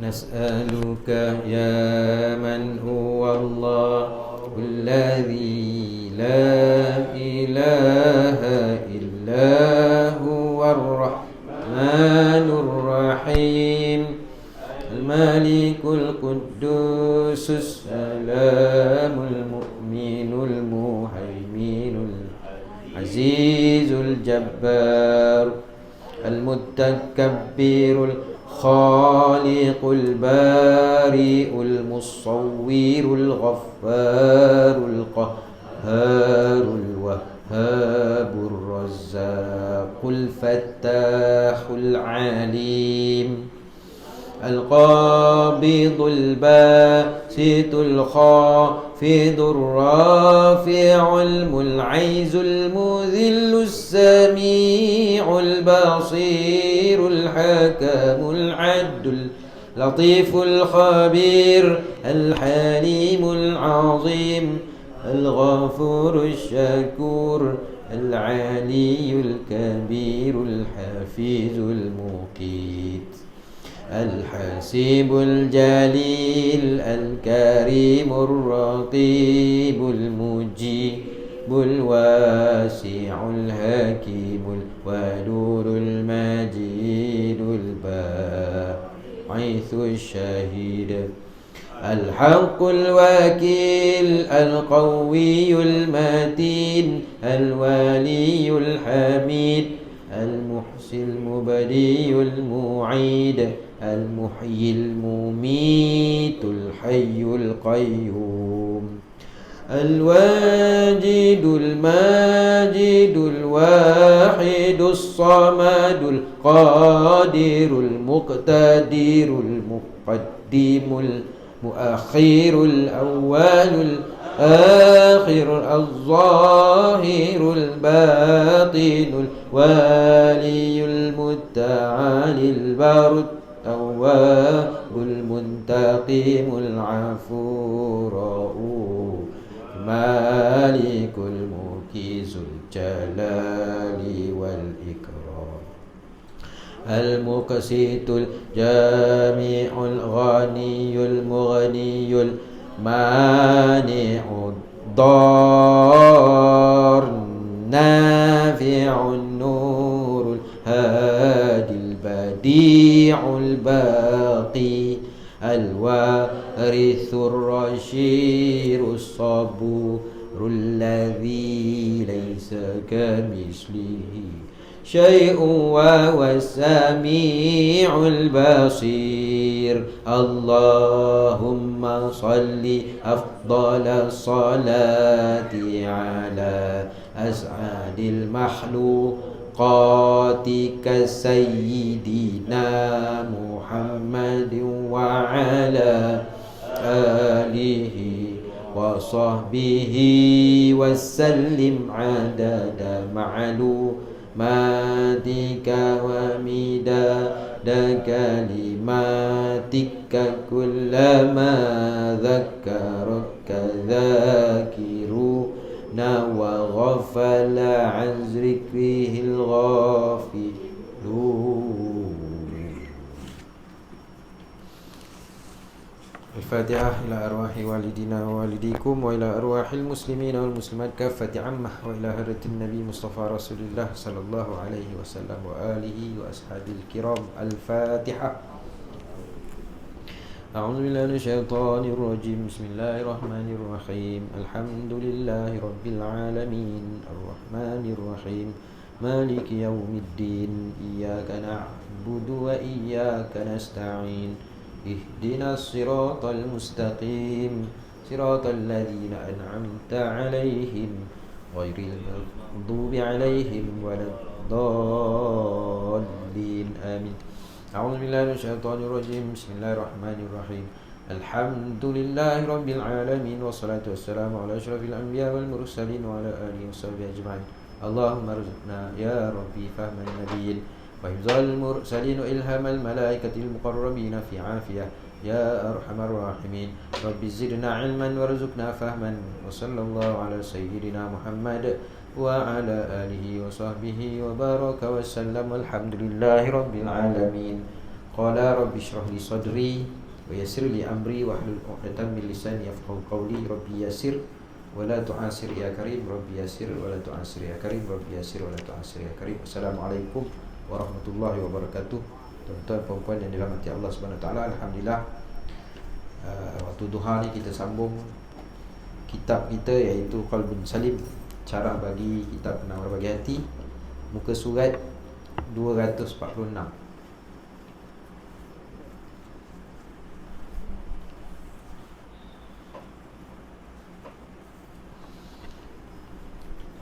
نسألك يا من هو الله الذي لا إله إلا هو الرحمن الرحيم الملك القدوس السلام المؤمن المهيمن العزيز الجبار المتكبر الخالق البارئ المصور الغفار القهار الوهاب الرزاق الفتاح العليم القابض الباسط الخافض الرافع المنعز المذل السميع البصير الحكم العدل اللطيف الخبير الحليم العظيم الغفور الشكور العلي الكبير الحفيظ المقيت الحسيب الجليل الكريم الرقيب المجيب الواسع الحكيم الودود المجيد الباعث الشهيد الحق الوكيل القوي المتين الولي الحميد المحصي المبدي المعيد المحيي المميت الحي القيوم الواجد الماجد الواحد الصمد القادر المقتدر المقدم المؤخر الأول الآخر الظاهر الباطن الوالي المتعالي البر التواب المنتقم العفو الرؤوف المالك المكيس الجلال والإكرام المقسط الجامع الغني المغني المانع الضار النافع النور الهادي البديع الباقي الوارث الرشيد الصبور الذي ليس كمثله شيء وهو السميع البصير اللهم صل أفضل الصلاة على أسعد المخلوقاتك سيدنا محمد وعلى آله وصحبه وسلم عدد معلوماتك ومداد كلماتك كلما ذكرك ذاكرون وغفل عن ذكره الغافلون. الفاتحة إلى أرواح والدنا ووالديكم وإلى أرواح المسلمين والمسلمات كافة عامة وإلى هرة النبي مصطفى رسول الله صلى الله عليه وسلم وآله وأصحابه الكرام. الفاتحة. أعوذ بالله من الشيطان الرجيم. بسم الله الرحمن الرحيم. الحمد لله رب العالمين الرحمن الرحيم مالك يوم الدين إياك نعبد وإياك نستعين اهدنا الصراط المستقيم صراط الذين أنعمت عليهم غير المغضوب عليهم ولا الضالين آمين. أعوذ بالله من الشيطان الرجيم. بسم الله الرحمن الرحيم. الحمد لله رب العالمين والصلاة والسلام على أشرف الأنبياء والمرسلين وعلى آله وصحبه أجمعين. اللهم ارزقنا يا ربي فهم النبيين وحفظ المرسلين وإلهام الملائكة المقربين في عافية يا أرحم الراحمين. رب زدنا علما وارزقنا فهما وصلى الله على سيدنا محمد وعلى آله وصحبه وبارك وسلم والحمد لله رب العالمين. Qala rabbi shrah li sadri wa yassir li amri wahlul 'uqdatam min lisani yafqahu qawli. Rabbi yassir wa la tu'asir ya karim. Rabbi yassir wa la tu'asir ya karim. Rabbi yassir wa la tu'asir ya karim. Assalamualaikum warahmatullahi wabarakatuh. Tuan-tuan puan-puan yang dirahmati Allah Subhanahu wa taala, alhamdulillah waktu duha ni kita sambung kitab kita iaitu Qalbun Salim, cara bagi kita penawar bagi hati, muka surat 246.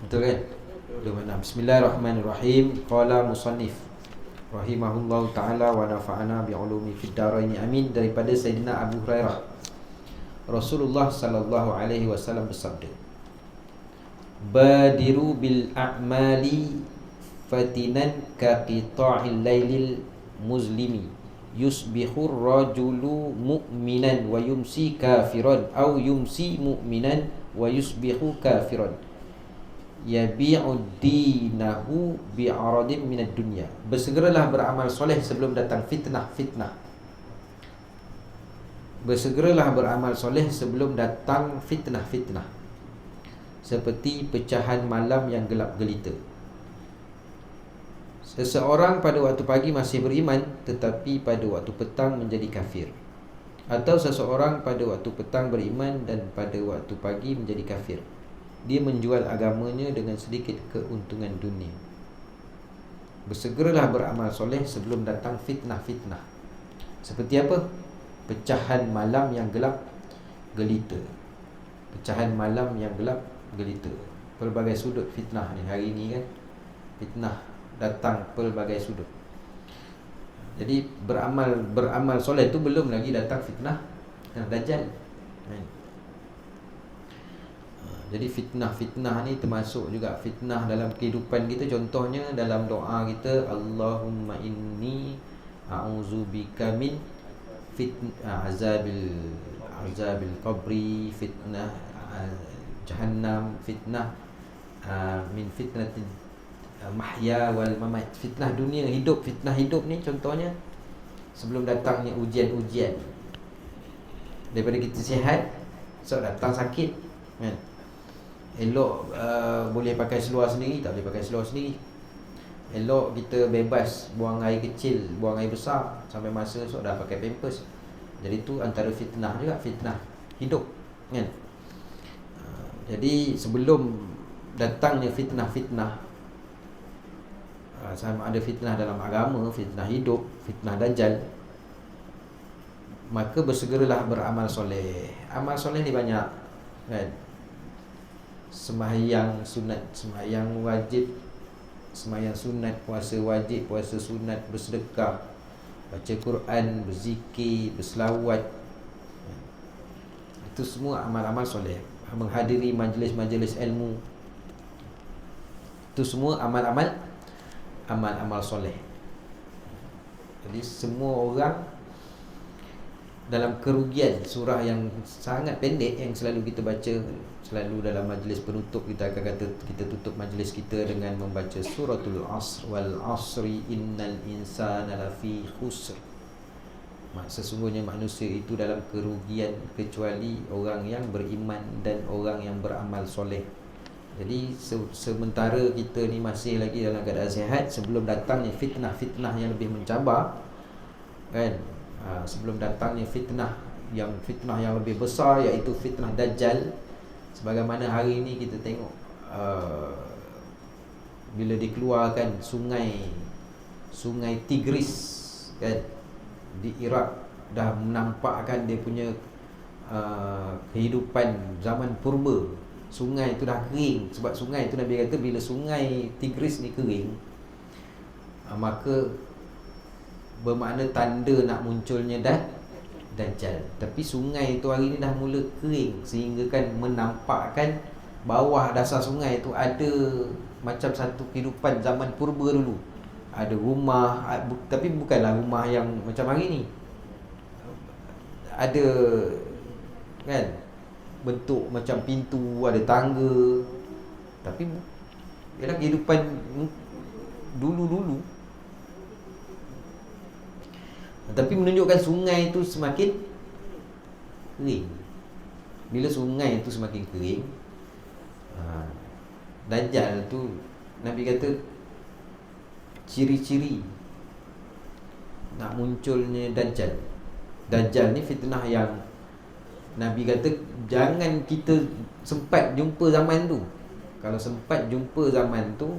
Betul kan? Bismillahirrahmanirrahim. Qala musannif rahimahullahu ta'ala wa nafa'ana bi'ulumi fid dharain amin. Daripada Sayyidina Abu Hurairah, Rasulullah sallallahu alaihi wasallam bersabda, badiru bil a'mali fatinan ka qita'il lailil muzlimi yusbihur rajulu mu'minan wa yumsi kafiran aw yumsi mu'minan wa yusbihu kafiran yabi'u dinahu bi'aradin minad dunya. Bersegeralah beramal soleh sebelum datang fitnah. Bersegeralah beramal soleh sebelum datang fitnah. Seperti pecahan malam yang gelap gelita. Seseorang pada waktu pagi masih beriman, tetapi pada waktu petang menjadi kafir. Atau seseorang pada waktu petang beriman dan pada waktu pagi menjadi kafir. Dia menjual agamanya dengan sedikit keuntungan dunia. Bersegeralah beramal soleh sebelum datang fitnah. Seperti apa? Pecahan malam yang gelap gelita. Pecahan malam yang gelap gelita. Pelbagai sudut fitnah ni hari ni kan. Fitnah datang pelbagai sudut. Jadi beramal soleh tu belum lagi datang fitnah Dajjal. Jadi fitnah ni termasuk juga fitnah dalam kehidupan kita. Contohnya dalam doa kita, Allahumma inni a'udzubika min azabil qabri, fitnah jahannam, fitnah min fitnatil mahya wal mamat. Fitnah dunia hidup, fitnah hidup ni contohnya sebelum datangnya ujian-ujian. Daripada kita sihat, so datang sakit kan. Elok boleh pakai seluar sendiri, tak boleh pakai seluar sendiri. Elok kita bebas buang air kecil, buang air besar, sampai masa esok dah pakai pampers. Jadi tu antara fitnah juga, fitnah hidup kan. Jadi sebelum datangnya fitnah, sama ada fitnah dalam agama, fitnah hidup, fitnah Dajjal, maka bersegeralah beramal soleh. Amal soleh ni banyak kan. Sembahyang sunat, sembahyang wajib, sembahyang sunat, puasa wajib, puasa sunat, bersedekah, baca Quran, berzikir, berselawat. Itu semua amal-amal soleh. Menghadiri majlis-majlis ilmu, itu semua amal-amal soleh. Jadi semua orang dalam kerugian. Surah yang sangat pendek yang selalu kita baca, selalu dalam majlis penutup kita akan kata, kita tutup majlis kita dengan membaca suratul asr, wal asri innal insana lafi khusr. Sesungguhnya manusia itu dalam kerugian kecuali orang yang beriman dan orang yang beramal soleh. Jadi sementara kita ni masih lagi dalam keadaan sihat, sebelum datangnya fitnah yang lebih mencabar kan, sebelum datangnya fitnah yang lebih besar, iaitu fitnah Dajjal. Sebagaimana hari ini kita tengok bila dikeluarkan sungai Tigris kan, di Iraq, dah menampakkan dia punya kehidupan zaman purba. Sungai itu dah kering. Sebab sungai itu Nabi kata, bila sungai Tigris ni kering, maka bermakna tanda nak munculnya Dajjal. Tapi sungai itu hari ni dah mula kering, sehingga kan menampakkan bawah dasar sungai itu ada macam satu kehidupan zaman purba dulu. Ada rumah, tapi bukanlah rumah yang macam hari ni. Ada kan bentuk macam pintu, ada tangga, tapi ialah kehidupan dulu-dulu. Tapi menunjukkan sungai itu semakin kering. Bila sungai itu semakin kering, Dajjal tu Nabi kata ciri-ciri nak munculnya Dajjal. Dajjal ni fitnah yang Nabi kata jangan kita sempat jumpa zaman tu. Kalau sempat jumpa zaman tu,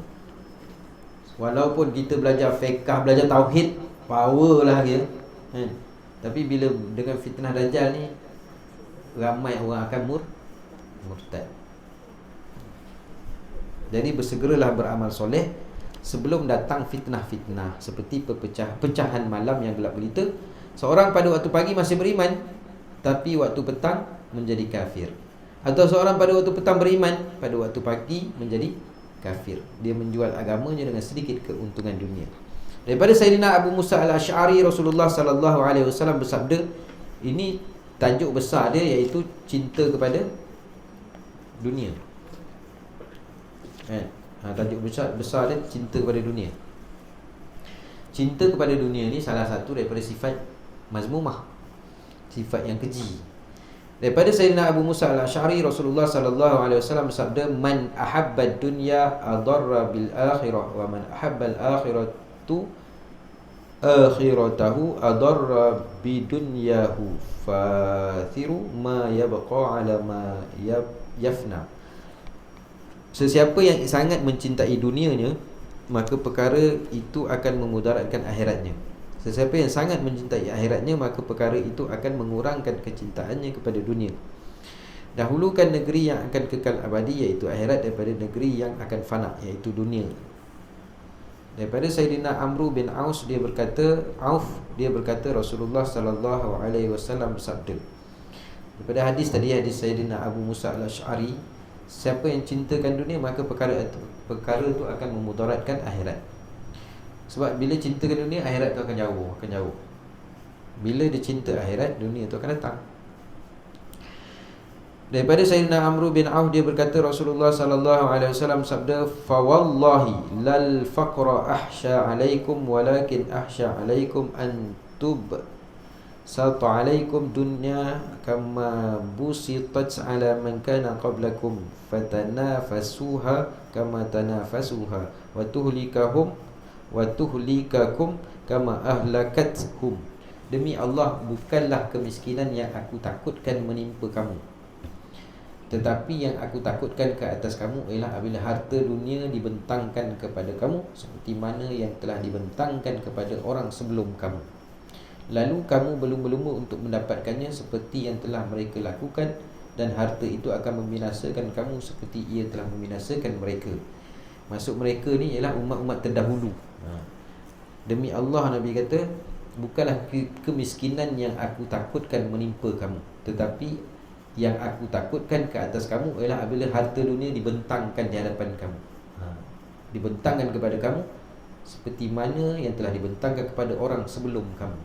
walaupun kita belajar fiqh, belajar tauhid, power lah dia, tapi bila dengan fitnah Dajjal ni, ramai orang akan murtad. Jadi bersegeralah beramal soleh sebelum datang fitnah-fitnah seperti pecahan malam yang gelap gelita. Seorang pada waktu pagi masih beriman, tapi waktu petang menjadi kafir. Atau seorang pada waktu petang beriman, pada waktu pagi menjadi kafir. Dia menjual agamanya dengan sedikit keuntungan dunia. Daripada Sayyidina Abu Musa al-Ash'ari, Rasulullah sallallahu alaihi wasallam bersabda, ini tajuk besar dia, iaitu cinta kepada dunia. Tajuk besar dia, cinta kepada dunia. Cinta kepada dunia ni salah satu daripada sifat mazmumah, sifat yang keji. Daripada Sayyidina Abu Musa al-Ash'ari, Rasulullah sallallahu alaihi wasallam bersabda, man ahabba ad-dunya adarra bil akhirah, wa man ahabba al-akhiratu akhiratahu adarra bidunyahu, fathiru ma yabqa ala ma yafna. Sesiapa yang sangat mencintai dunianya, maka perkara itu akan memudaratkan akhiratnya. Sesiapa yang sangat mencintai akhiratnya, maka perkara itu akan mengurangkan kecintaannya kepada dunia. Dahulukan negeri yang akan kekal abadi, iaitu akhirat, daripada negeri yang akan fana, iaitu dunia. Daripada Sayyidina Amru bin Aus, dia berkata Rasulullah sallallahu alaihi wasallam bersabda. Daripada hadis tadi, hadis Sayyidina Abu Musa al-Ash'ari, siapa yang cintakan dunia, maka perkara itu akan memudaratkan akhirat. Sebab bila cintakan dunia, akhirat tu akan jauh. Bila dia cinta akhirat, dunia tu akan datang. Daripada Sayyidina Amru bin Auf, dia berkata Rasulullah sallallahu alaihi wasallam sabda, fa wallahi lal faqra ahsha alaikum, walakin ahsha alaikum an sata alaikum dunya kama busitat ala man kana qablakum fatanafasuha kama tanafasuha wa tuhlikakum kama ahlakathum. Demi Allah, bukanlah kemiskinan yang aku takutkan menimpa kamu, tetapi yang aku takutkan ke atas kamu ialah apabila harta dunia dibentangkan kepada kamu seperti mana yang telah dibentangkan kepada orang sebelum kamu, lalu kamu berlumba-lumba untuk mendapatkannya seperti yang telah mereka lakukan, dan harta itu akan membinasakan kamu seperti ia telah membinasakan mereka. Maksud mereka ni ialah umat-umat terdahulu. Demi Allah, Nabi kata, bukanlah kemiskinan yang aku takutkan menimpa kamu, tetapi yang aku takutkan ke atas kamu ialah apabila harta dunia dibentangkan di hadapan kamu, dibentangkan kepada kamu seperti mana yang telah dibentangkan kepada orang sebelum kamu.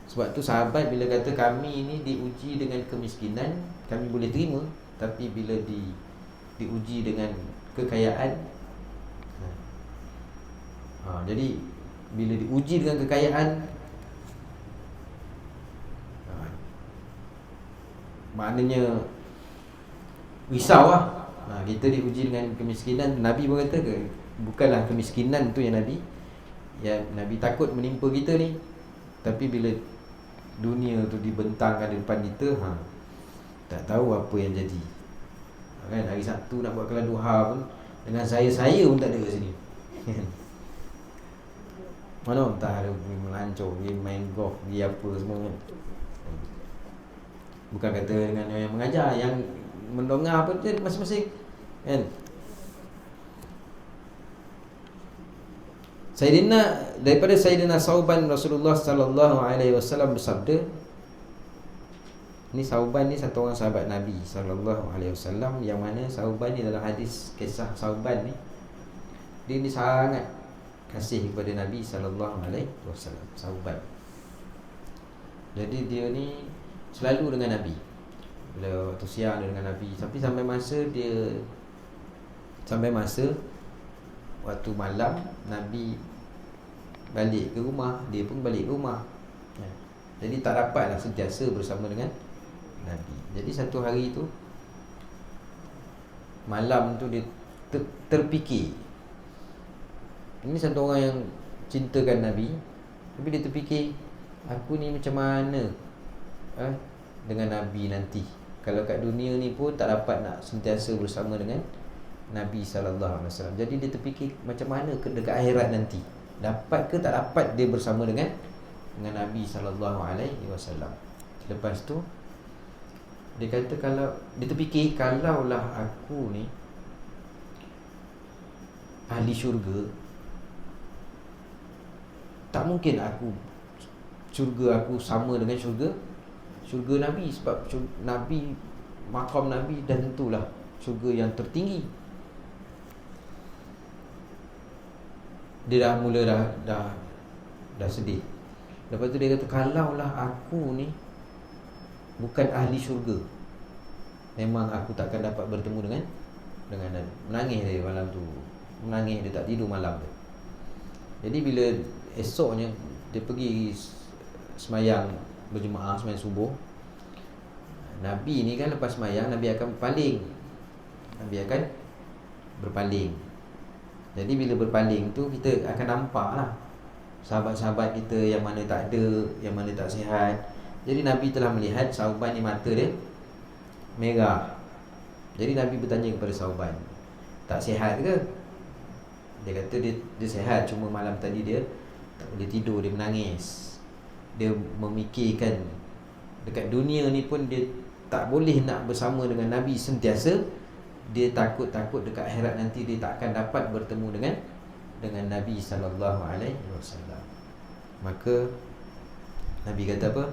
Sebab tu sahabat bila kata kami ni diuji dengan kemiskinan, kami boleh terima. Tapi bila diuji dengan kekayaan, jadi bila diuji dengan kekayaan, maknanya risau lah. Kita diuji dengan kemiskinan. Nabi pun kata bukanlah kemiskinan tu yang Nabi takut menimpa kita ni, tapi bila dunia tu dibentangkan di depan kita, tak tahu apa yang jadi. Kan hari Sabtu nak buat kelas duha pun dengan saya pun tak ada kat sini. Mana entah ada pergi melancong, pergi main golf, pergi apa semua kan. Bukan kata dengan yang mengajar, yang mendengar pun dia masing-masing kan. Daripada Sayyidina Sauban, Rasulullah sallallahu alaihi wasallam bersabda. Ni Sauban ni satu orang sahabat Nabi sallallahu alaihi wasallam, yang mana Sauban ni dalam hadis kisah Sauban ni, dia ni sangat kasih kepada Nabi sallallahu alaihi wasallam, Sauban. Jadi dia ni selalu dengan Nabi. Bila waktu siang dia dengan Nabi, tapi sampai masa waktu malam Nabi balik ke rumah, dia pun balik ke rumah. Jadi tak dapatlah sentiasa bersama dengan Nabi. Jadi satu hari tu, malam tu dia terfikir. Ini satu orang yang cintakan Nabi, tapi dia terfikir, aku ni macam mana dengan Nabi nanti. Kalau kat dunia ni pun tak dapat nak sentiasa bersama dengan Nabi SAW. Jadi dia terfikir macam mana ke dekat akhirat nanti, dapat ke tak dapat dia bersama dengan Nabi SAW. Lepas tu dia kata, kalau dia terfikir, kalaulah aku ni ahli syurga, tak mungkin syurga aku sama dengan syurga Nabi. Sebab Nabi, maqam Nabi dah tentulah syurga yang tertinggi. Dia dah mula dah sedih. Lepas tu dia kata, kalaulah aku ni bukan ahli syurga, memang aku takkan dapat bertemu dengan Nabi. Menangis dia malam tu. Menangis, dia tak tidur malam tu. Jadi bila esoknya dia pergi semayang berjemaah, semayang subuh, Nabi ni kan lepas semayang, Nabi akan berpaling. Jadi bila berpaling tu, kita akan nampak lah sahabat-sahabat kita yang mana tak ada, yang mana tak sihat. Jadi Nabi telah melihat Sauban ni mata dia merah. Jadi Nabi bertanya kepada Sauban, tak sihat ke? Dia kata dia sihat, cuma malam tadi dia tak boleh tidur, dia menangis. Dia memikirkan dekat dunia ni pun dia tak boleh nak bersama dengan Nabi sentiasa. Dia takut dekat akhirat nanti dia tak akan dapat bertemu dengan Nabi SAW. Maka Nabi kata apa?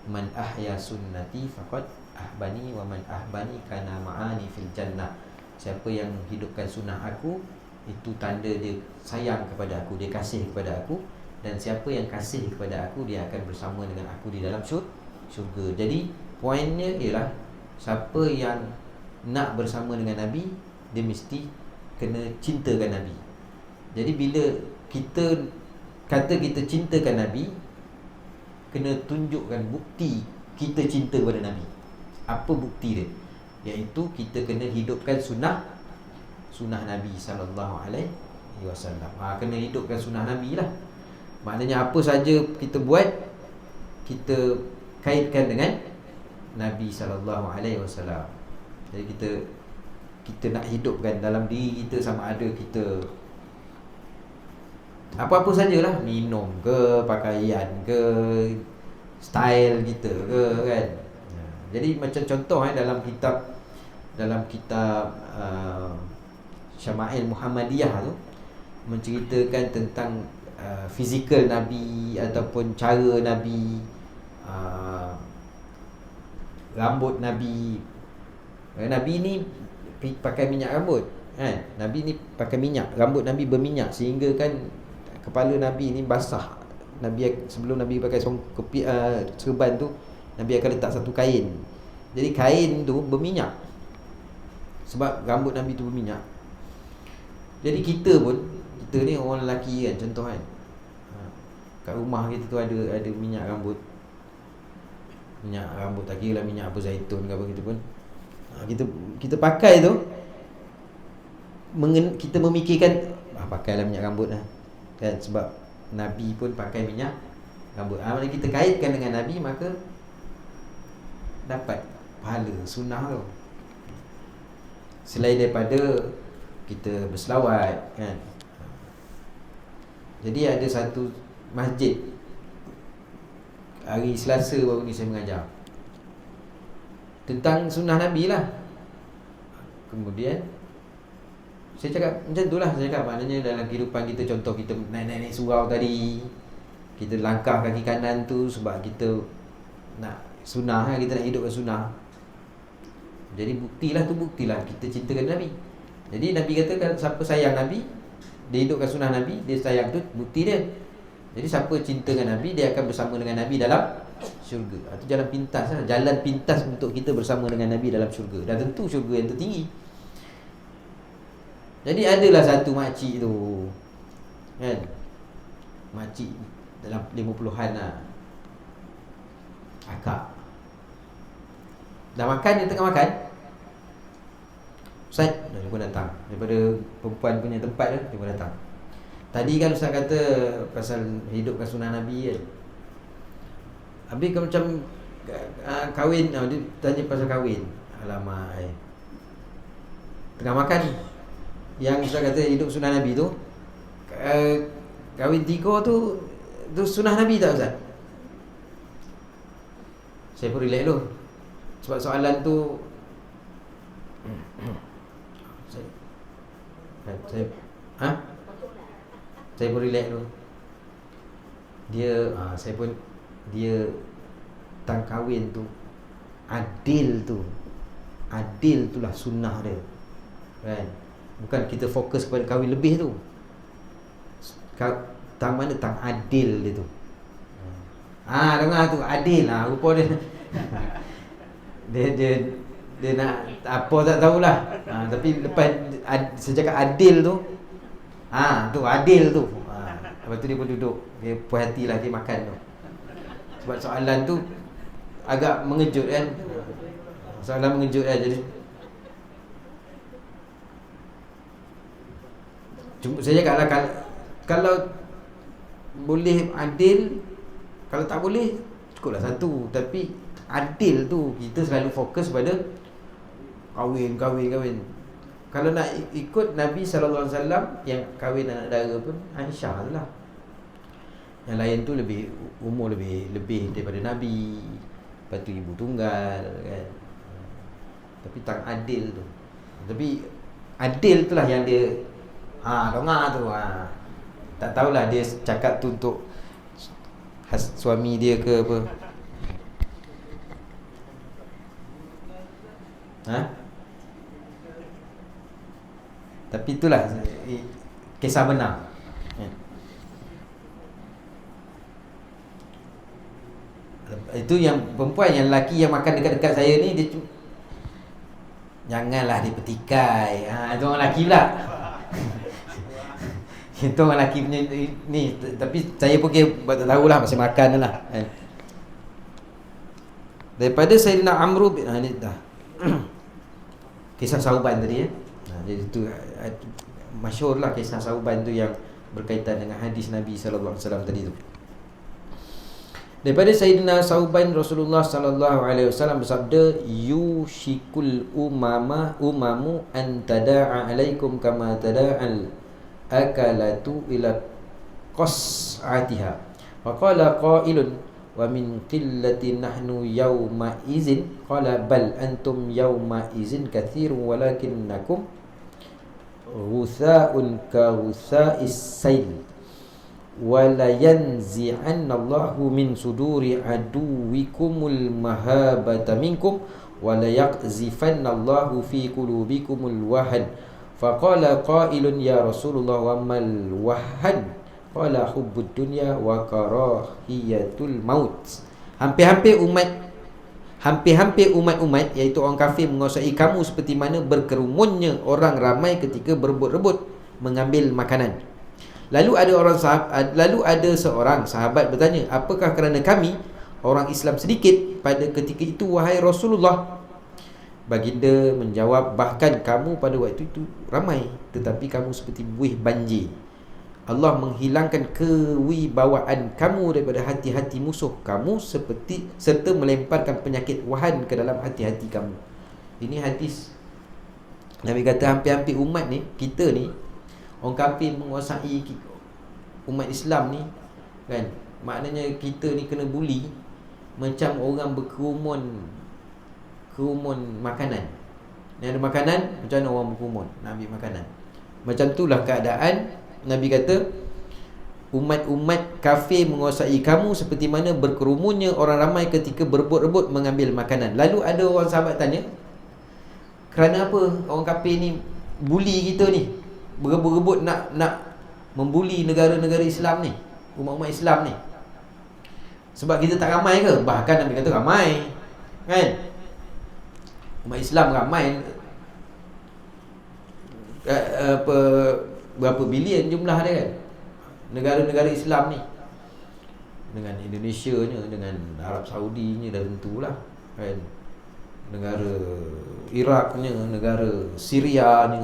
Man ahya sunnati faqad ahbani wa man ahbani kana ma'ani fil jannah. Siapa yang menghidupkan sunnah aku, itu tanda dia sayang kepada aku, dia kasih kepada aku. Dan siapa yang kasih kepada aku, dia akan bersama dengan aku di dalam syurga. Jadi poinnya ialah, siapa yang nak bersama dengan Nabi, dia mesti kena cintakan Nabi. Jadi bila kita kata kita cintakan Nabi, kena tunjukkan bukti kita cinta kepada Nabi. Apa bukti dia? Iaitu kita kena hidupkan sunnah Nabi SAW. Kena hidupkan sunnah Nabi lah. Maknanya apa saja kita buat, kita kaitkan dengan Nabi SAW. Jadi kita nak hidupkan dalam diri kita, sama ada kita apa-apa sajalah, minum ke, pakaian ke, style kita ke, kan. Jadi macam contoh dalam kitab Syama'il Muhammadiyah tu menceritakan tentang fizikal Nabi ataupun cara Nabi, rambut Nabi. Nabi ni pakai minyak rambut, kan? Nabi ni pakai minyak, rambut Nabi berminyak, sehingga kan kepala Nabi ni basah. Sebelum Nabi pakai serban tu, Nabi akan letak satu kain. Jadi kain tu berminyak, sebab rambut Nabi tu berminyak. Jadi kita ni orang lelaki kan, contoh kan, kat rumah kita tu ada minyak rambut. Tak kira lah minyak apa, zaitun ke apa, kita pun kita pakai tu, kita memikirkan pakailah minyak rambut lah, kan? Sebab Nabi pun pakai minyak rambut. Bila kita kaitkan dengan Nabi, maka dapat pahala sunnah tu. Selain daripada kita berselawat, kan? Jadi ada satu masjid, hari Selasa baru ni saya mengajar tentang sunnah Nabi lah. Kemudian saya cakap macam tu lah. Saya cakap maknanya dalam kehidupan kita, contoh kita naik surau tadi, kita langkah kaki kanan tu sebab kita nak sunnah, kita nak hidupkan sunnah. Jadi buktilah kita cintakan Nabi. Jadi Nabi kata, kalau siapa sayang Nabi, dia hidupkan sunnah Nabi, dia sayang tu bukti dia. Jadi siapa cinta dengan Nabi, dia akan bersama dengan Nabi dalam syurga. Itu jalan pintas lah. Jalan pintas untuk kita bersama dengan Nabi dalam syurga. Dan tentu syurga yang tertinggi. Jadi adalah satu makcik tu, kan, makcik dalam 50-an lah, Akak. Dah makan, dia tengah makan, Ustaz, dia pun datang. Daripada perempuan punya tempat dia pun datang. Tadi kan Ustaz kata pasal hidupkan sunnah Nabi kan. Habis kan macam kahwin, dia tanya pasal kahwin. Alamak, tengah makan. Yang Ustaz kata hidup sunnah Nabi tu, kahwin 3 tu sunnah Nabi tak Ustaz? Saya pun relax dulu. Sebab soalan tu saya pun relax dulu. Dia tang kahwin tu, adil tu lah sunnah dia, kan? Bukan kita fokus kepada kahwin lebih tu. Tang mana tang adil dia tu. Dengar tu adil lah rupa dia. dia nak apa tak tahulah. Tapi lepas saya cakap adil tu, tu adil tu. Lepas tu dia pun duduk, dia puas hatilah dia makan tu. Sebab soalan tu agak mengejut kan. Soalan mengejut kan. Jadi saya cakap lah, kalau boleh adil, kalau tak boleh cukuplah satu. Tapi adil tu kita selalu fokus pada kahwin. Kalau nak ikut Nabi SAW, yang kahwin anak dara pun Aisyah tu lah. Yang lain tu lebih umur lebih daripada Nabi. Lepas tu ibu tunggal kan. Tapi tak adil tu. Tapi adil tu lah yang dia dengar tu. Tak tahulah dia cakap tu untuk suami dia ke apa. Tapi itulah kisah benar. Itu yang perempuan, yang lelaki yang makan dekat-dekat saya ni, dia janganlah dipetikai. Itu orang lelaki pula. Itu orang lelaki punya ni. Tapi saya pun tak tahulah, masih makan lah. Daripada Sayyidina Amru bin ni dah. Kisah Sauban tadi jadi tu masyhur lah kisah Sauban tu yang berkaitan dengan hadis Nabi sallallahu alaihi wasallam tadi tu. Daripada Sayyidina Sauban, Rasulullah sallallahu alaihi wasallam bersabda, yushikul umamu an tada'a alaikum kama tada'al akalatu ila qas'atiha. Wa qala qailun wa min qillati nahnu yawma izin, qala bal antum yawma izin kathirun walakinnakum ghutha'un ka ghutha'is sayl wa la yanzi'anna Allahu min suduri aduwikumul mahabata minkum wa la yaqzifanna Allahu fi qulubikumul wahan. Faqala qailun ya Rasulullah wa mal wahan, qala hubbud dunya wa karahiyatul maut. Hampir-hampir umat iaitu orang kafir menguasai kamu seperti mana berkerumunnya orang ramai ketika berebut-rebut mengambil makanan. Lalu ada seorang sahabat bertanya, apakah kerana kami orang Islam sedikit pada ketika itu wahai Rasulullah? Baginda menjawab, bahkan kamu pada waktu itu ramai, tetapi kamu seperti buih banjir. Allah menghilangkan kewibawaan kamu daripada hati-hati musuh kamu serta melemparkan penyakit wahan ke dalam hati-hati kamu. Ini hadis Nabi kata hampir-hampir umat ni, kita ni orang kafir menguasai umat Islam ni kan. Maknanya kita ni kena buli macam orang berkerumun makanan. Ni ada makanan, macam mana orang berkerumun nak ambil makanan. Macam itulah keadaan. Nabi kata umat-umat kafir menguasai kamu seperti mana berkerumunnya orang ramai ketika berebut-rebut mengambil makanan. Lalu ada orang sahabat tanya, kerana apa orang kafir ni buli kita ni, berebut-rebut nak membuli negara-negara Islam ni, umat-umat Islam ni? Sebab kita tak ramai ke? Bahkan Nabi kata ramai, kan? Umat Islam ramai, berapa bilion jumlah dia kan, negara-negara Islam ni. dengan Indonesia nya, dengan Arab Saudi nya dah tentulah kan. Negara Iraq nya, negara Syria nya,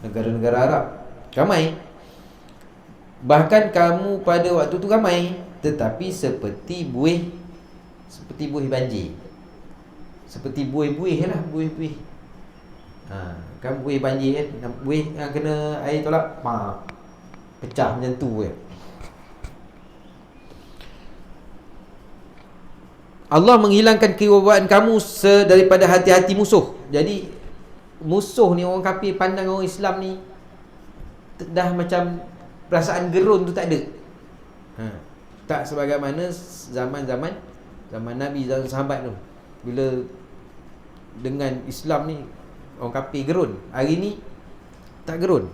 negara-negara Arab ramai. Bahkan kamu pada waktu tu ramai, tetapi seperti buih banjir. Seperti buih-buih lah, buih-buih. Kan buih banjir kan, buih kena air tolak, pecah macam tu kan. Allah menghilangkan kewibawaan kamu daripada hati-hati musuh. Jadi musuh ni, orang kafir pandang orang Islam ni dah macam perasaan gerun tu tak ada. Tak sebagaimana zaman Nabi, zaman sahabat tu, bila dengan Islam ni orang kafir gerun. Hari ni tak gerun.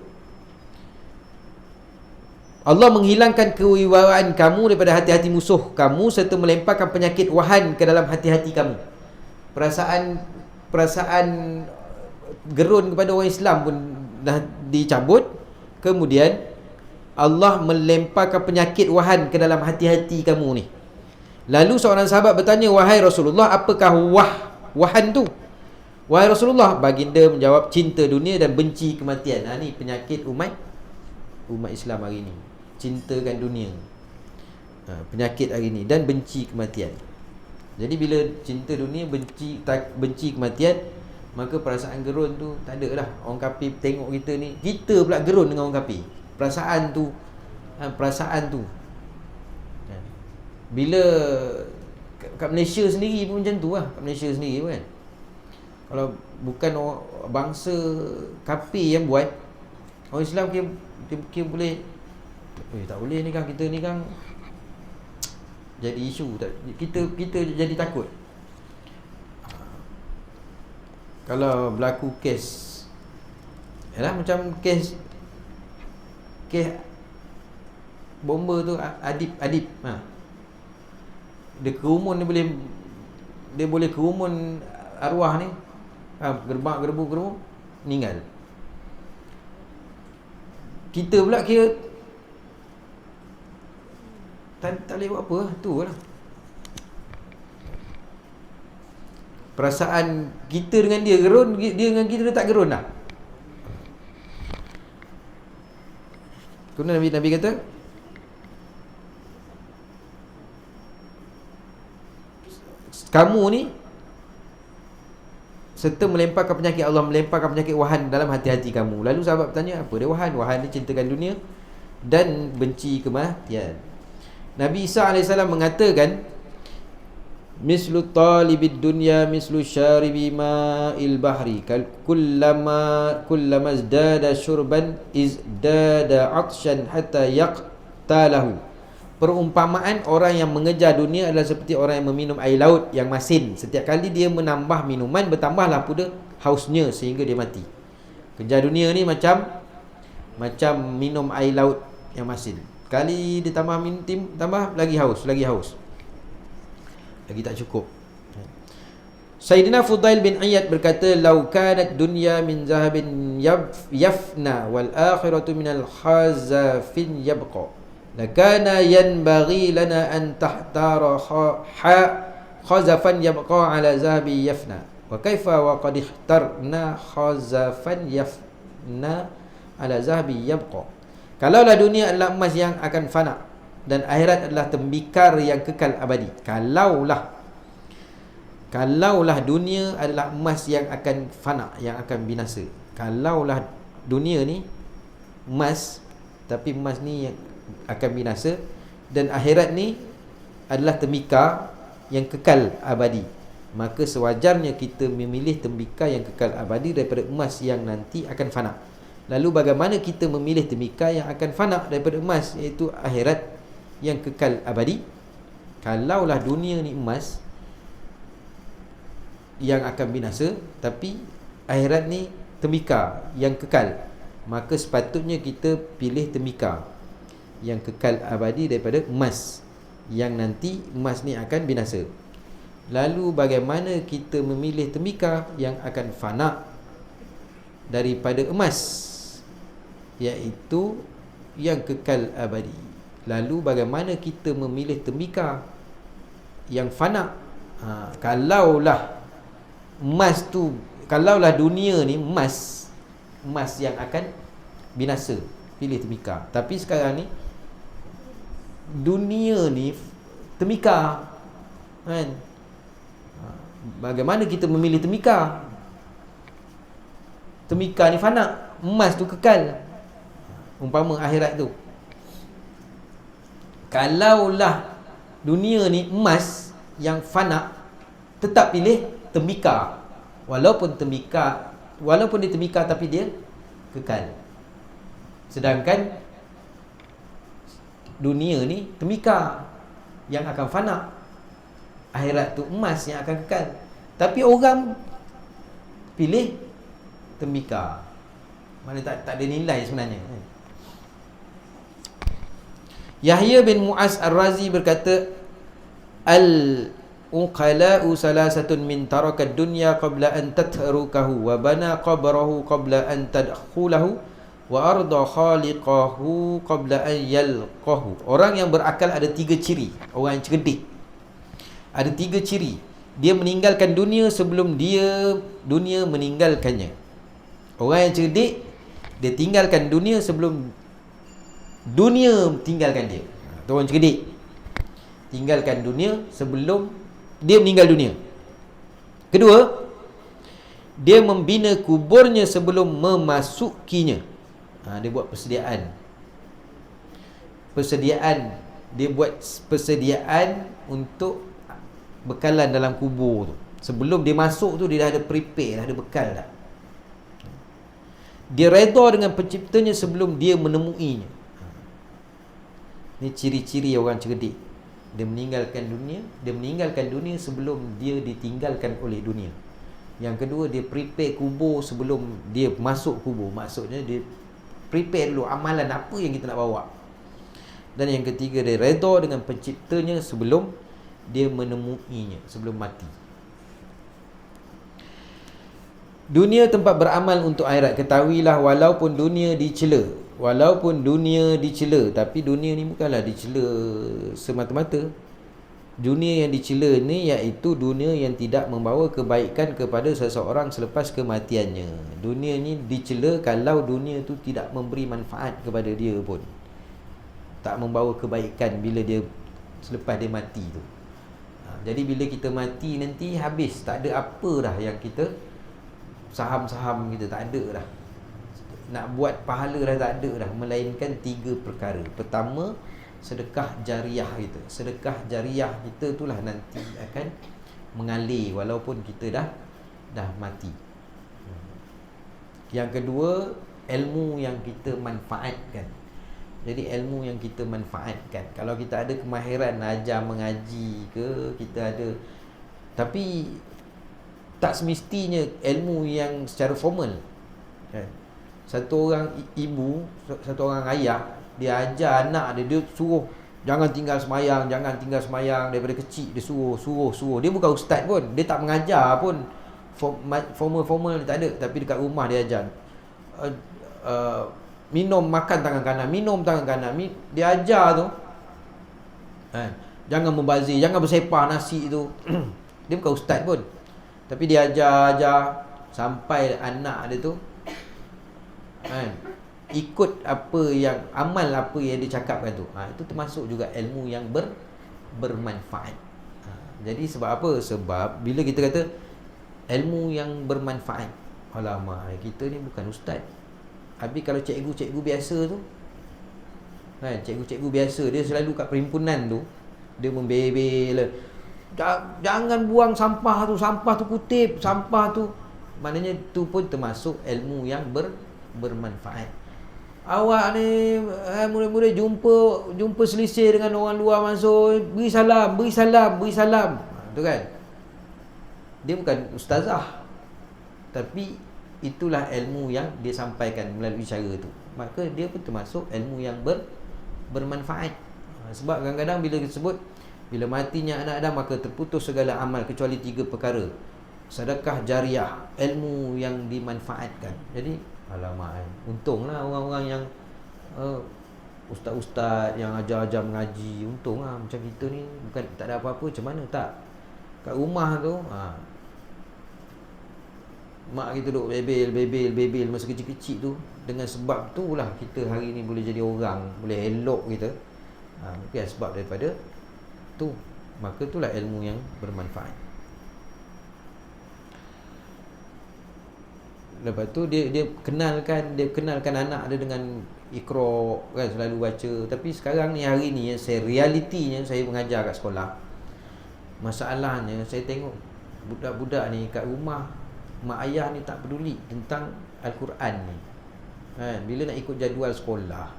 Allah menghilangkan kewibawaan kamu daripada hati-hati musuh kamu, serta melemparkan penyakit wahan ke dalam hati-hati kamu. Perasaan gerun kepada orang Islam pun dah dicabut. Kemudian Allah melemparkan penyakit wahan ke dalam hati-hati kamu ni. Lalu seorang sahabat bertanya, "Wahai Rasulullah, apakah wahan tu?" "Wahai Rasulullah," baginda menjawab, "cinta dunia dan benci kematian." Ni penyakit umat Islam hari ni. Cintakan dunia, penyakit hari ni, dan benci kematian. Jadi bila cinta dunia, benci kematian, maka perasaan gerun tu tak ada lah. Orang kafir tengok kita ni, kita pula gerun dengan orang kafir. Perasaan tu bila kat Malaysia sendiri pun macam tu lah. Kat Malaysia sendiri pun kan, kalau bukan bangsa kafir yang buat, orang Islam kira boleh, tak boleh ni kan, kita ni kan jadi isu, kita jadi takut. Kalau berlaku kes, macam kes bomba tu, Adib dia kerumun, dia boleh kerumun arwah ni, gerbu meninggal. Kita pula kira tak boleh buat apa lah. Tu lah perasaan kita dengan dia gerun, dia dengan kita tak gerun lah. Kemudian Nabi kata, kamu ni serta melemparkan penyakit, Allah melemparkan penyakit wahan dalam hati-hati kamu. Lalu sahabat bertanya, apa dia wahan? Wahan ni cintakan dunia dan benci kematian. Nabi Isa AS mengatakan, mislu talibid dunya mislu syaribi ma'il bahri, kullama izdada syurban izdada atshan hatta yaqtalahu. Perumpamaan orang yang mengejar dunia adalah seperti orang yang meminum air laut yang masin. Setiap kali dia menambah minuman, bertambahlah pula hausnya sehingga dia mati. Kejar dunia ni macam minum air laut yang masin. Kali dia tambah lagi haus, lagi tak cukup. Sayyidina Fudail bin Iyad berkata, "Lau kanat dunya min zahabin yafna wal akhiratu minal khazafin yabqa, lakana yanbaghi lana an tahtara khazafan yabqa ala zahabi yafna. Wa kaifa wa qad ikhtarna khazafan yafna ala zahabi yabqa." Kalaulah dunia adalah emas yang akan fana dan akhirat adalah tembikar yang kekal abadi. Kalaulah dunia adalah emas yang akan fana, yang akan binasa. Kalaulah dunia ni emas, tapi emas ni yang akan binasa, dan akhirat ni adalah tembikar yang kekal abadi, maka sewajarnya kita memilih tembikar yang kekal abadi daripada emas yang nanti akan fana. Lalu bagaimana kita memilih tembikar yang akan fana daripada emas, iaitu akhirat yang kekal abadi? Kalaulah dunia ni emas yang akan binasa, tapi akhirat ni tembikar yang kekal, maka sepatutnya kita pilih tembikar yang kekal abadi daripada emas yang nanti emas ni akan binasa. Lalu bagaimana kita memilih tembikar yang akan fana daripada emas, iaitu yang kekal abadi? Lalu bagaimana kita memilih tembikar yang fana? Kalaulah emas tu, kalaulah dunia ni emas yang akan binasa, pilih tembikar. Tapi sekarang ni dunia ni tembikar, kan? Bagaimana kita memilih tembikar? Tembikar ni fana, emas tu kekal. Umpama akhirat tu, kalaulah dunia ni emas yang fana, tetap pilih tembikar. Walaupun dia tembikar tapi dia kekal. Sedangkan dunia ni tembikar yang akan fana, akhirat tu emas yang akan kekal. Tapi orang pilih tembikar. Mana tak ada nilai sebenarnya. Yahya bin Mu'az Ar-Razi berkata, al-uqala'u salasatun min taraka ad-dunya qabla an tatrukahu wa bana qabrahu qabla an tadkhulahu wa arda khaliqahu qabla an yalqahu. Orang yang berakal ada 3 ciri. Orang yang cerdik ada 3 ciri. Dia meninggalkan dunia sebelum dunia meninggalkannya. Orang yang cerdik, dia tinggalkan dunia sebelum dunia tinggalkan dia. Itu orang cerdik. Tinggalkan dunia sebelum dia meninggal dunia. Kedua, dia membina kuburnya sebelum memasukinya. Dia buat persediaan. Dia buat persediaan untuk bekalan dalam kubur tu. Sebelum dia masuk tu, dia dah ada prepare, dah ada bekal dah. Dia redha dengan penciptanya sebelum dia menemuinya. Ini ciri-ciri orang cerdik. Dia meninggalkan dunia sebelum dia ditinggalkan oleh dunia. Yang kedua, dia prepare kubur sebelum dia masuk kubur. Maksudnya dia prepare dulu amalan apa yang kita nak bawa. Dan yang ketiga, dia redha dengan penciptanya sebelum dia menemuinya, sebelum mati. Dunia tempat beramal untuk akhirat. Ketahuilah walaupun dunia dicela, tapi dunia ni bukanlah dicela semata-mata. Dunia yang dicela ni iaitu dunia yang tidak membawa kebaikan kepada seseorang selepas kematiannya. Dunia ni dicela kalau dunia tu tidak memberi manfaat kepada dia pun, tak membawa kebaikan bila dia selepas dia mati tu. Jadi bila kita mati nanti habis, tak ada apa dah yang kita, saham-saham kita tak ada dah, nak buat pahala dah tak ada dah, melainkan 3 perkara. Pertama, sedekah jariah kita. Sedekah jariah kita itulah nanti akan mengalir walaupun kita dah mati. Yang kedua, ilmu yang kita manfaatkan. Jadi ilmu yang kita manfaatkan. Kalau kita ada kemahiran ajar mengaji ke, kita ada, tapi tak semestinya ilmu yang secara formal, kan? Satu orang ibu, satu orang ayah, dia ajar anak dia suruh jangan tinggal semayang daripada kecil. Dia suruh. Dia bukan ustaz pun, dia tak mengajar pun, formal dia tak ada. Tapi dekat rumah dia ajar, makan tangan kanan, dia ajar tu, jangan membazir, jangan bersepah nasi tu. Dia bukan ustaz pun, tapi dia ajar sampai anak dia tu ikut amal apa yang dia cakapkan tu. Itu termasuk juga ilmu yang bermanfaat. Jadi sebab apa? Sebab bila kita kata ilmu yang bermanfaat, alamak, kita ni bukan ustaz. Habis kalau cikgu-cikgu biasa tu, cikgu-cikgu biasa, dia selalu kat perhimpunan tu, dia membebel, jangan buang sampah tu kutip, sampah tu. Maknanya tu pun termasuk ilmu yang bermanfaat. Awak ni murid-murid jumpa selisih dengan orang luar masuk, beri salam. Tu kan, dia bukan ustazah, tapi itulah ilmu yang dia sampaikan melalui cara tu. Maka dia pun termasuk ilmu yang bermanfaat. Sebab kadang-kadang bila disebut bila matinya anak Adam maka terputus segala amal kecuali 3 perkara. Sedekah jariah, ilmu yang dimanfaatkan. Jadi alamak, untunglah orang-orang yang ustaz-ustaz yang ajar-ajar mengaji. Untung lah macam kita ni bukan tak ada apa-apa, macam mana tak. Kat rumah tu mak kita duk bebel masa kecil-kecil tu. Dengan sebab tu lah kita hari ni boleh jadi orang, boleh elok kita. Mungkin sebab daripada tu. Maka itulah ilmu yang bermanfaat. Lepas tu dia kenalkan anak dia dengan Iqra kan, selalu baca. Tapi sekarang ni, hari ni realitinya saya mengajar kat sekolah. Masalahnya saya tengok budak-budak ni kat rumah, mak ayah ni tak peduli tentang Al-Quran ni. Bila nak ikut jadual sekolah,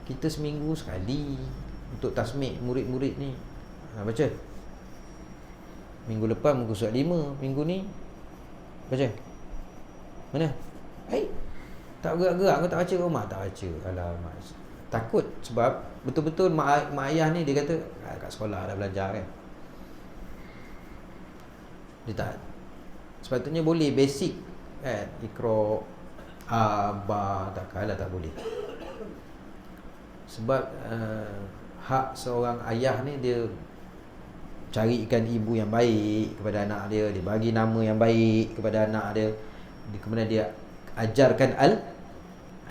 kita seminggu sekali untuk tasmik murid-murid ni. Baca. Minggu lepas muka surat 5, minggu ni baca. Mana? Tak gerak-gerak, kau tak baca rumah? Tak baca. Alamak. Takut sebab betul-betul mak ayah ni dia kata kat sekolah dah belajar kan. Dia tak. Sepatutnya boleh basic kan, Iqra, ba, takkanlah tak boleh. Sebab hak seorang ayah ni, dia carikan ibu yang baik kepada anak dia, dia bagi nama yang baik kepada anak dia, kemudian dia ajarkan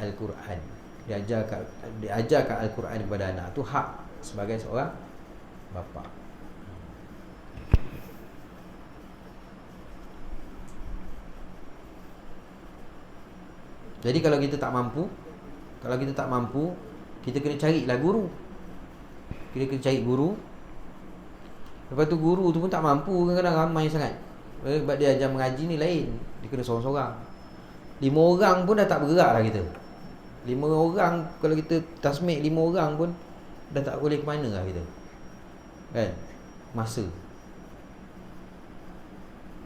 Al-Quran. Dia ajarkan Al-Quran kepada anak. Tu hak sebagai seorang bapa. Jadi kalau kita tak mampu, kita kena carilah guru. Kita kena cari guru. Lepas tu guru tu pun tak mampu, kadang-kadang ramai sangat. Sebab dia ajar mengaji ni lain, dia kena seorang-seorang. 5 orang pun dah tak bergerak lah kita. 5 orang, kalau kita tasmik 5 orang pun dah tak boleh ke mana lah kita. Kan? Masa.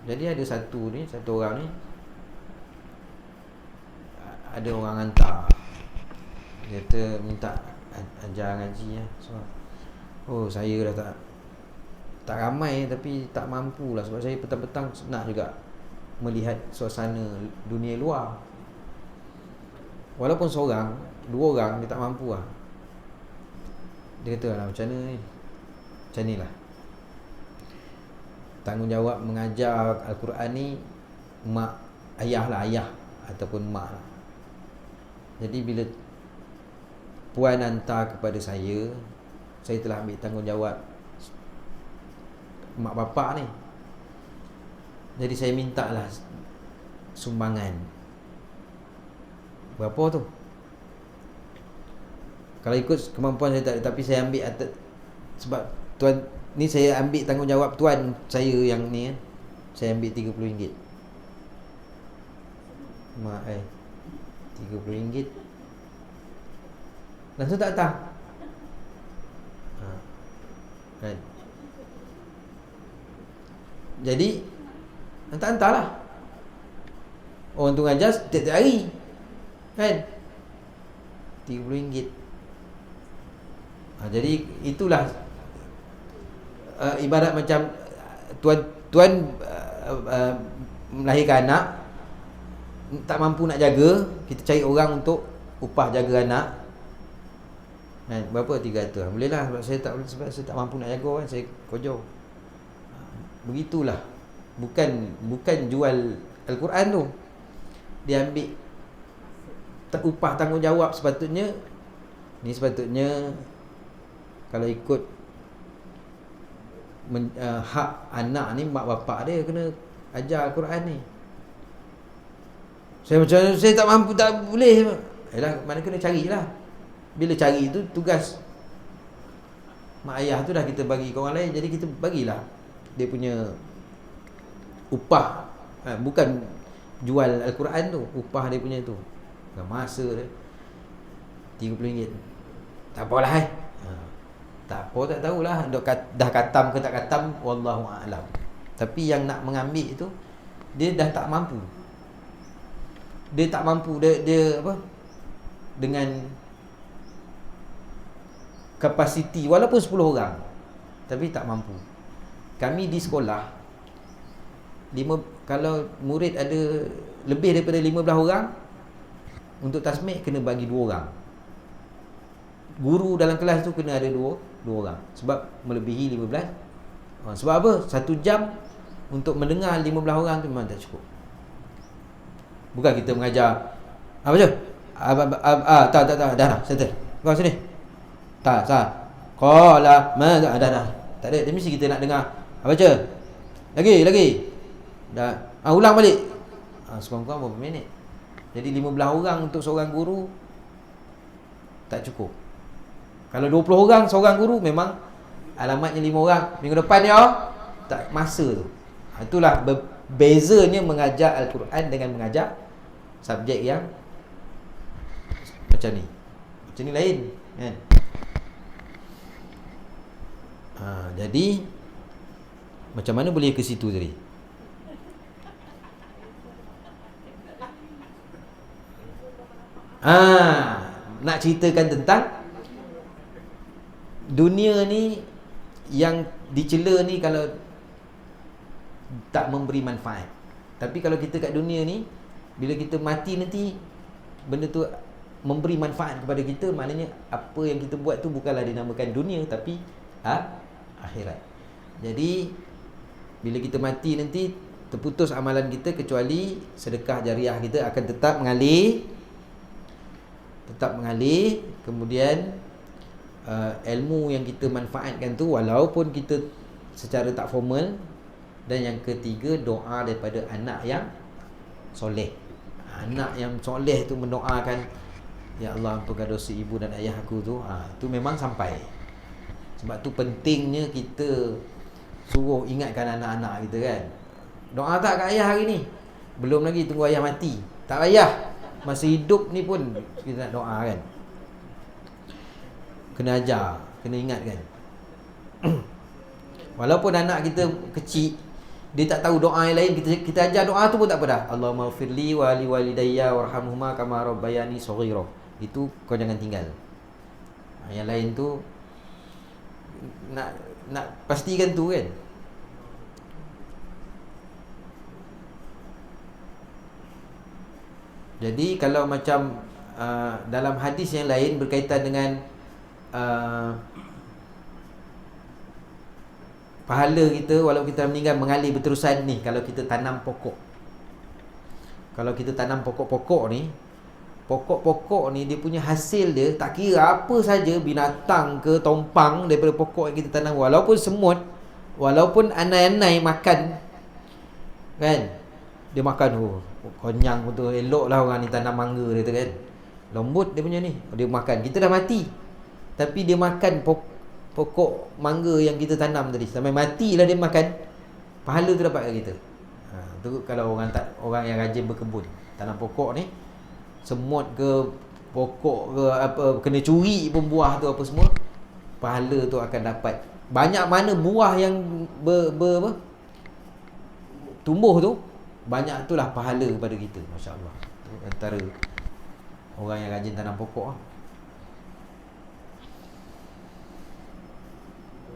Jadi ada satu orang ni, ada orang hantar, dia kata minta ajar ngaji lah. So, saya dah tak ramai, tapi tak mampu lah. Sebab saya petang-petang nak juga melihat suasana dunia luar. Walaupun seorang, 2 orang, dia tak mampu lah. Dia kata lah, macam mana ni? Macam ni lah, tanggungjawab mengajar Al-Quran ni mak ayah lah, ayah ataupun mak lah. Jadi bila puan hantar kepada saya telah ambil tanggungjawab mak bapak ni. Jadi saya minta lah sumbangan. Berapa tu? Kalau ikut kemampuan saya tak ada, tapi saya ambil sebab tuan ni, saya ambil tanggungjawab tuan saya yang ni kan. Saya ambil RM30. Mak RM30 langsung tak datang. Kan? Jadi hantar-hantarlah. Orang tu ngajar tiap-tiap hari, kan? RM30. Jadi itulah ibarat macam tuan melahirkan anak, tak mampu nak jaga, kita cari orang untuk upah jaga anak. Berapa? 300. Boleh lah, sebab saya tak mampu nak jaga kan, saya kojol. Begitulah. Bukan jual Al-Quran tu. Dia ambil upah tanggungjawab. Sepatutnya kalau ikut hak anak ni, mak bapak dia kena ajar Al-Quran ni. Saya tak mampu, tak boleh. Mana kena carilah. Bila cari tu tugas mak ayah tu dah kita bagi ke orang lain. Jadi kita bagilah dia punya upah, bukan jual Al-Quran tu, upah dia punya tu, masa dia RM30. Tak apalah tak apa, tak tahulah dah katam ke tak katam, wallahu a'lam. Tapi yang nak mengambil itu, dia dah tak mampu. Dia tak mampu, dia apa, dengan kapasiti walaupun 10 orang, tapi tak mampu. Kami di sekolah, kalau murid ada lebih daripada 15 orang, untuk tasmik kena bagi 2 orang. Guru dalam kelas tu kena ada dua orang. Sebab melebihi 15. Sebab apa? 1 jam untuk mendengar 15 orang tu memang tak cukup. Bukan kita mengajar apa je? Tak, dah, settle. Kau sini. Tak, qala ma dah. Tak ada. Dia mesti kita nak dengar. Baca. Lagi. Dah. Ulang balik. Sekurang-kurang berapa minit? Jadi 15 orang untuk seorang guru tak cukup. Kalau 20 orang seorang guru, memang alamatnya 5 orang. Minggu depan ya, tak masa tu. Itulah bezanya mengajar Al-Quran dengan mengajar subjek yang macam ni lain kan. Jadi macam mana boleh ke situ tadi? Nak ceritakan tentang dunia ni yang dicela ni kalau tak memberi manfaat. Tapi kalau kita kat dunia ni, bila kita mati nanti, benda tu memberi manfaat kepada kita. Maknanya apa yang kita buat tu bukanlah dinamakan dunia, tapi akhirat. Jadi bila kita mati nanti, terputus amalan kita, kecuali sedekah jariah kita akan tetap mengalir. Kemudian ilmu yang kita manfaatkan tu, walaupun kita secara tak formal. Dan yang ketiga, doa daripada anak yang soleh. Anak yang soleh tu mendoakan, ya Allah, ampunkan dosa ibu dan ayah aku tu. Tu memang sampai. Sebab tu pentingnya kita suruh ingatkan anak-anak kita kan. Doa tak kat ayah hari ni? Belum lagi tunggu ayah mati. Tak payah, masa hidup ni pun kita nak doa kan. Kena ajar, kena ingatkan. Walaupun anak kita kecil, dia tak tahu doa yang lain, kita ajar doa tu pun tak apa dah. Allahumma firli wa li walidayya warhamhuma kama rabbayani shaghira. Itu kau jangan tinggal. Yang lain tu nak pastikan tu kan. Jadi kalau macam dalam hadis yang lain berkaitan dengan pahala kita walaupun kita meninggal mengalir berterusan ni. Kalau kita tanam pokok, pokok-pokok ni dia punya hasil dia, tak kira apa saja, binatang ke tompang daripada pokok yang kita tanam, walaupun semut, walaupun anai-anai makan kan, dia makan konyang betul, elok lah orang ni tanam mangga dia tu kan, lembut dia punya ni, dia makan. Kita dah mati tapi dia makan pokok mangga yang kita tanam tadi, sampai matilah dia makan, pahala tu dapat kat kita. Tu kalau orang yang rajin berkebun, tanam pokok ni, semut ke pokok ke apa, kena curi pun buah tu apa semua, pahala tu akan dapat. Banyak mana buah yang tumbuh tu, banyak itulah pahala kepada kita. Masya-Allah. Antara orang yang rajin tanam pokok.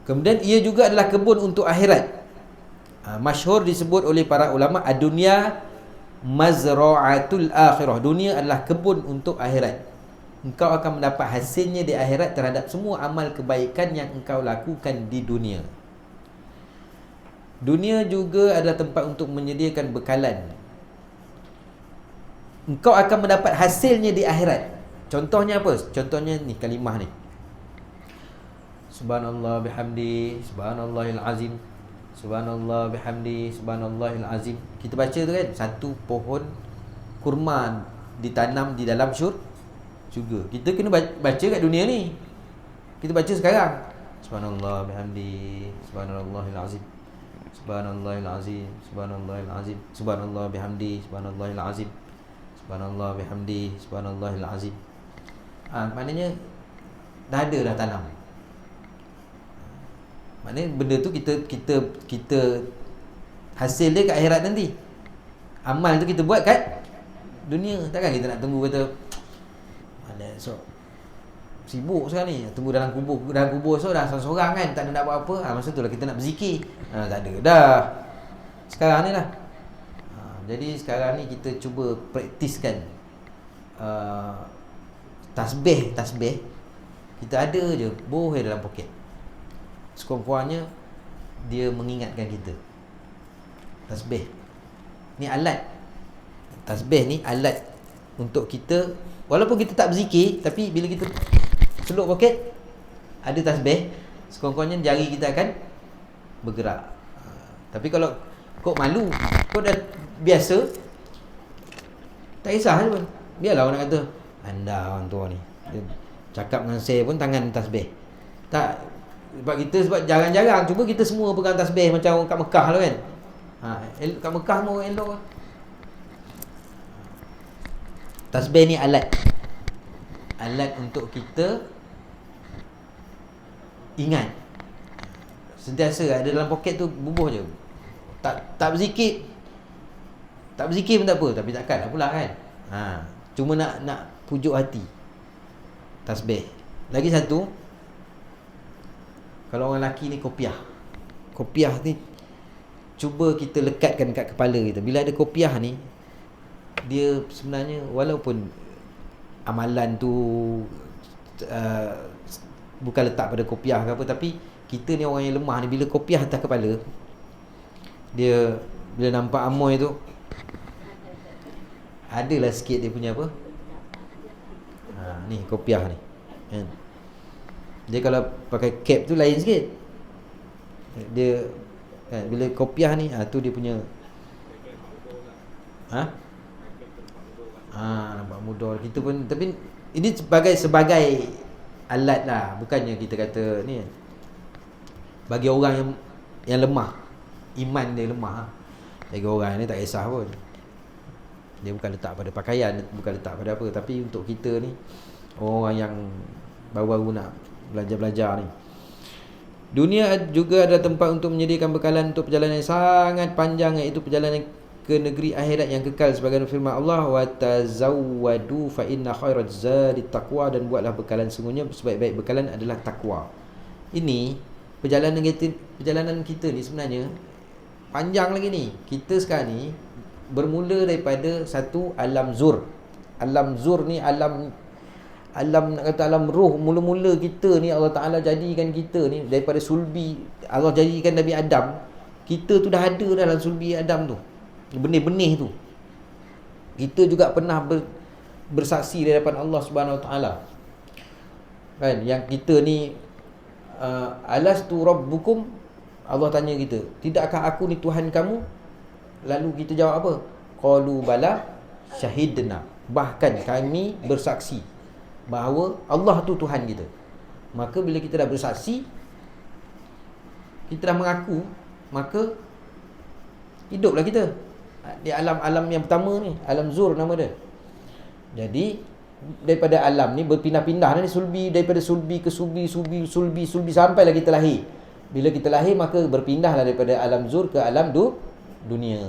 Kemudian ia juga adalah kebun untuk akhirat. Masyhur disebut oleh para ulama, ad-dunya mazra'atul akhirah. Dunia adalah kebun untuk akhirat. Engkau akan mendapat hasilnya di akhirat terhadap semua amal kebaikan yang engkau lakukan di dunia. Dunia juga adalah tempat untuk menyediakan bekalan. Engkau akan mendapat hasilnya di akhirat. Contohnya apa? Contohnya ni, kalimah ni. Subhanallah bihamdi, subhanallahil azim. Subhanallah bihamdi, subhanallahil azim. Kita baca tu kan, satu pohon kurma ditanam di dalam syurga. Kita kena baca kat dunia ni. Kita baca sekarang. Subhanallah bihamdi, subhanallahil azim. Subhanallahil azim, subhanallahil azim. Subhanallah bihamdi, subhanallahil azim. Subhanallah bihamdi, subhanallahil azim. Maknanya dah ada dah tanam. Maknanya benda tu kita hasil dia kat akhirat nanti. Amal tu kita buat kat dunia. Takkan kita nak tunggu kata so sibuk sekarang ni, tunggu dalam kubur so dah seorang kan, tak ada nak buat apa. Masa tu lah kita nak berzikir. Tak ada dah. Sekarang ni lah. Jadi sekarang ni kita cuba praktiskan tasbih Kita ada je bohong dalam poket. Sekurang-kurangnya dia mengingatkan kita. Tasbih ni alat. Tasbih ni alat untuk kita, walaupun kita tak berzikir, tapi bila kita celup poket ada tasbih, sekurang-kurangnya jari kita akan bergerak. Tapi kalau kau malu, kau dah biasa, tak kisah pun. Biarlah orang nak kata anda orang tua ni, dia cakap dengan saya pun tangan tasbih. Tak, sebab jarang-jarang. Cuba kita semua pegang tasbih macam orang kat Mekah lah kan. Kat Mekah pun elok. Tasbih ni alat untuk kita ingat. Sentiasa ada dalam poket tu, bubuh je. Tak berzikir pun tak apa, tapi takkan lah pula kan. Cuma nak pujuk hati. Tasbih. Lagi satu, kalau orang lelaki ni kopiah. Kopiah ni cuba kita lekatkan kat kepala kita. Bila ada kopiah ni, dia sebenarnya walaupun amalan tu bukan letak pada kopiah ke apa, tapi kita ni orang yang lemah ni, bila kopiah atas kepala, dia bila nampak amoy tu adalah sikit dia punya apa, ni kopiah ni kan. Dia kalau pakai cap tu lain sikit. Dia kan, bila kopiah ni tu dia punya nampak mudah kita pun. Tapi ini sebagai alat lah, bukannya kita kata ni bagi orang yang lemah, iman dia lemah. Bagi orang ni tak kisah pun, dia bukan letak pada pakaian, bukan letak pada apa. Tapi untuk kita ni, orang yang baru-baru nak belajar-belajar ni, dunia juga ada tempat untuk menyediakan bekalan untuk perjalanan yang sangat panjang, iaitu perjalanan ke negeri akhirat yang kekal. Sebagaimana firman Allah, wa tazawwadu fa inna khairaz zadi taqwa, dan buatlah bekalan, sungguhnya sebaik-baik bekalan adalah takwa. Ini perjalanan kita ni sebenarnya panjang lagi ni. Kita sekarang ni bermula daripada satu alam zur. Alam zur ni alam nak kata alam roh. Mula-mula kita ni Allah Ta'ala jadikan kita ni daripada sulbi. Allah jadikan Nabi Adam, kita tu dah ada dalam sulbi Adam tu, benih-benih tu. Kita juga pernah bersaksi di hadapan Allah Subhanahu Wa Ta'ala kan, yang kita ni alastu rabbukum. Allah tanya kita, tidakkah aku ni Tuhan kamu? Lalu kita jawab apa? Qalu bala syahidna, bahkan kami bersaksi bahawa Allah tu Tuhan kita. Maka bila kita dah bersaksi, kita dah mengaku, maka hiduplah kita di alam-alam yang pertama ni, alam zur nama dia. Jadi daripada alam ni berpindah-pindah ni, sulbi, daripada sulbi ke sulbi sampailah kita lahir. Bila kita lahir, maka berpindahlah daripada alam zur ke alam dunia.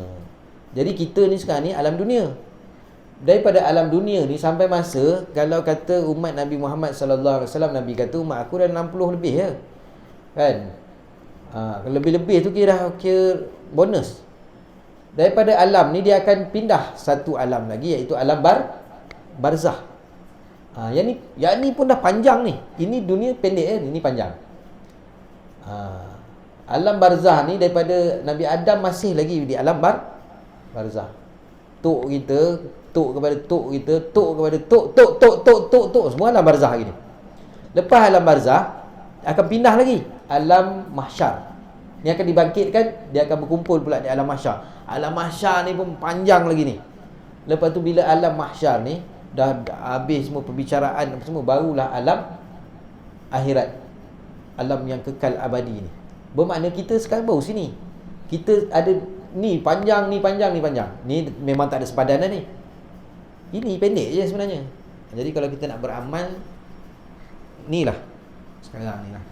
Jadi kita ni sekarang ni alam dunia. Daripada alam dunia ni sampai masa, kalau kata umat Nabi Muhammad sallallahu alaihi wasallam, Nabi kata umat aku dah 60 lebih ya. Kan? Lebih-lebih tu kira bonus. Daripada alam ni dia akan pindah satu alam lagi, iaitu alam barzah. Yang ni pun dah panjang ni. Ini dunia pendek kan, ini panjang. Alam barzah ni daripada Nabi Adam masih lagi di alam barzah. Tok kepada tok kita, tok kepada tok, semua alam barzah gini. Lepas alam barzah akan pindah lagi alam mahsyar. Ni akan dibangkitkan, dia akan berkumpul pula di alam mahsyar. Alam mahsyar ni pun panjang lagi ni. Lepas tu bila alam mahsyar ni dah habis semua perbicaraan semua, barulah alam akhirat, alam yang kekal abadi ni. Bermakna kita sekarang baru sini. Kita ada ni panjang. Ni memang tak ada sepadanan ni. Ini pendek je sebenarnya. Jadi kalau kita nak beramal, ni lah sekarang ni lah.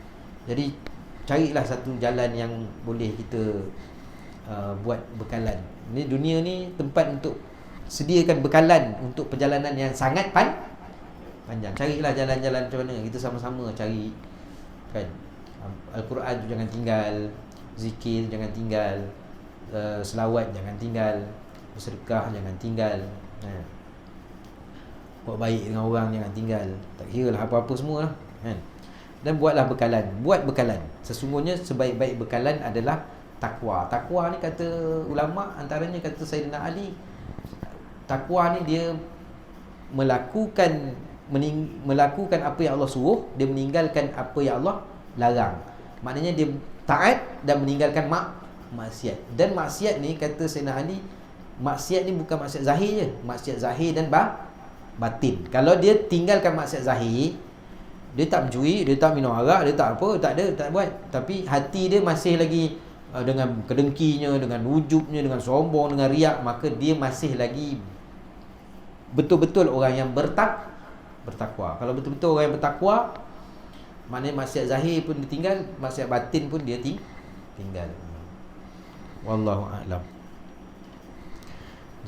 Jadi carilah satu jalan yang boleh kita buat bekalan. Ni dunia ni tempat untuk sediakan bekalan untuk perjalanan yang sangat panjang. Carilah jalan-jalan macam mana. Kita sama-sama cari kan. Al-Quran tu jangan tinggal, zikir jangan tinggal, selawat jangan tinggal, bersedekah jangan tinggal, buat baik dengan orang jangan tinggal. Tak kira lah apa-apa semua lah. kan? Dan buatlah bekalan. Buat bekalan. Sesungguhnya sebaik-baik bekalan adalah takwa. Takwa ni kata ulama, antaranya kata Sayyidina Ali, takwa ni dia melakukan apa yang Allah suruh, dia meninggalkan apa yang Allah larang. Maknanya dia taat dan meninggalkan maksiat. Dan maksiat ni kata Sayyidina Ali, maksiat ni bukan maksiat zahir je, maksiat zahir dan batin. Kalau dia tinggalkan maksiat zahir, dia tak mencuri, dia tak minum arak, dia tak apa, tak buat, tapi hati dia masih lagi dengan kedengkinya, dengan wujubnya, dengan sombong, dengan riak, maka dia masih lagi betul-betul orang yang bertakwa. Kalau betul-betul orang yang bertakwa, maknanya maksiat zahir pun ditinggal, maksiat batin pun dia tinggal. Wallahu a'lam.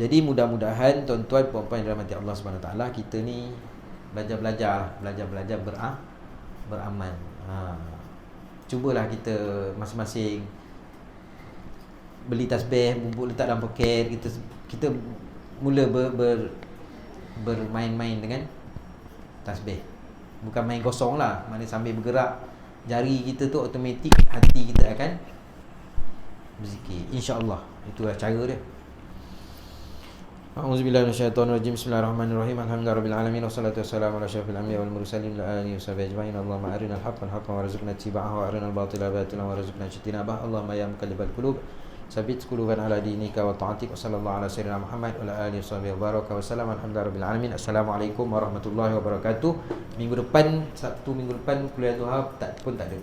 Jadi mudah-mudahan tuan-tuan puan-puan yang dirahmati Allah Subhanahu Wa Taala, kita ni belajar beramal. Cubalah kita masing-masing beli tasbih, bubuk letak dalam poket, kita mula bermain-main dengan tasbih. Bukan main kosong lah, maknanya sambil bergerak jari kita tu automatik hati kita akan berzikir, insya-Allah. Itulah cara dia. A'udzubillahi minasyaitonirrajim. Bismillahirrahmanirrahim. Alhamdulillahirabbil alamin wassalatu wassalamu ala asyrafil anbiya'i wal mursalin wa alihi washabihi ajma'in. Allahumma arinal haqqal haqqan warzuqna ittiba'ahu wa arinal batila batilan warzuqna ijtinabah. Allahumma ya muqallibal qulub sabit quluban ala dinika wa ta'atik. Wassallallahu ala sayyidina Muhammad wa ala alihi washabihi baraka wa salam. Alhamdulillahirabbil alamin. Assalamualaikum warahmatullahi wabarakatuh. Minggu depan, Sabtu minggu depan kuliah duha tak ada.